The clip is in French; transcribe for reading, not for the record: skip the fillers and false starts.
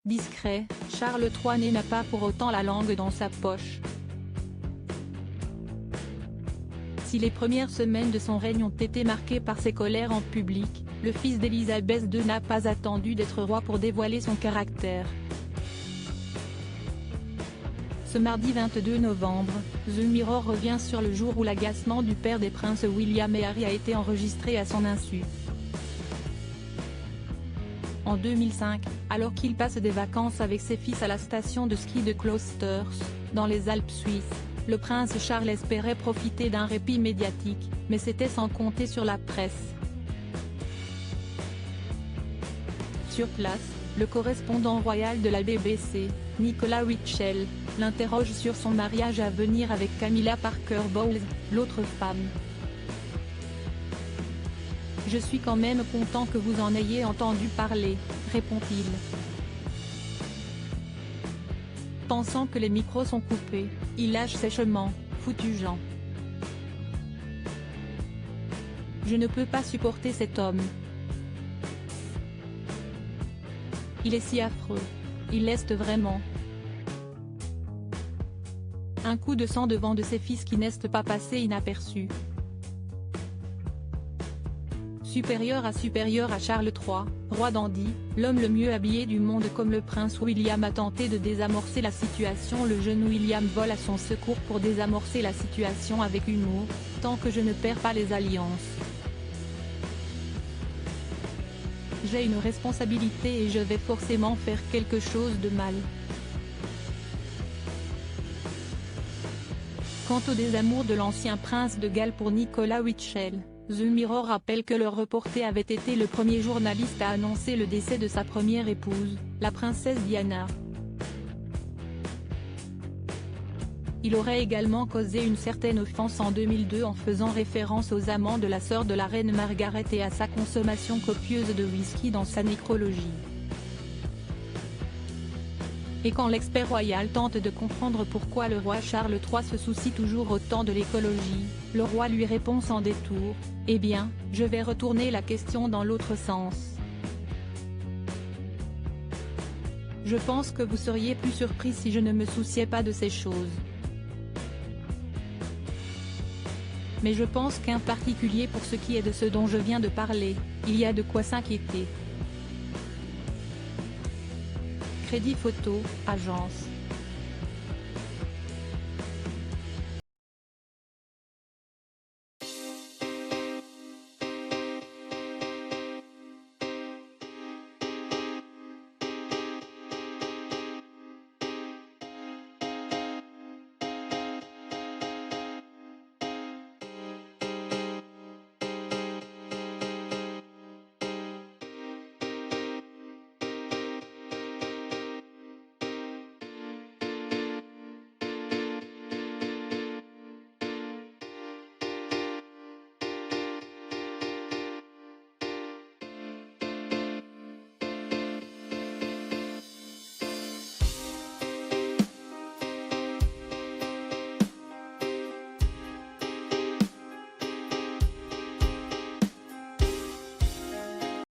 discret, Charles III n'a pas pour autant la langue dans sa poche. Si les premières semaines de son règne ont été marquées par ses colères en public, le fils d'Élisabeth II n'a pas attendu d'être roi pour dévoiler son caractère. Ce mardi 22 novembre, The Mirror revient sur le jour où l'agacement du père des princes William et Harry a été enregistré à son insu. En 2005, alors qu'il passe des vacances avec ses fils à la station de ski de Klosters, dans les Alpes suisses, le prince Charles espérait profiter d'un répit médiatique, mais c'était sans compter sur la presse. Sur place, le correspondant royal de la BBC, Nicolas Mitchell, l'interroge sur son mariage à venir avec Camilla Parker Bowles, l'autre femme. « Je suis quand même content que vous en ayez entendu parler », répond-il. Pensant que les micros sont coupés, il lâche sèchement, « Foutu Jean. Je ne peux pas supporter cet homme. Il est si affreux. Il l'est vraiment. » Un coup de sang devant de ses fils qui n'est pas passé inaperçu. Supérieur à Charles III, roi dandy, l'homme le mieux habillé du monde comme le prince William a tenté de désamorcer la situation. Le jeune William vole à son secours pour désamorcer la situation avec humour, tant que je ne perds pas les alliances. J'ai une responsabilité et je vais forcément faire quelque chose de mal. Quant au désamour de l'ancien prince de Galles pour Nicolas Mitchell, The Mirror rappelle que le reporter avait été le premier journaliste à annoncer le décès de sa première épouse, la princesse Diana. Il aurait également causé une certaine offense en 2002 en faisant référence aux amants de la sœur de la reine Margaret et à sa consommation copieuse de whisky dans sa nécrologie. Et quand l'expert royal tente de comprendre pourquoi le roi Charles III se soucie toujours autant de l'écologie, le roi lui répond sans détour, « Eh bien, je vais retourner la question dans l'autre sens. Je pense que vous seriez plus surpris si je ne me souciais pas de ces choses. Mais je pense qu'en particulier pour ce qui est de ce dont je viens de parler, il y a de quoi s'inquiéter. » Crédit Photo, agence.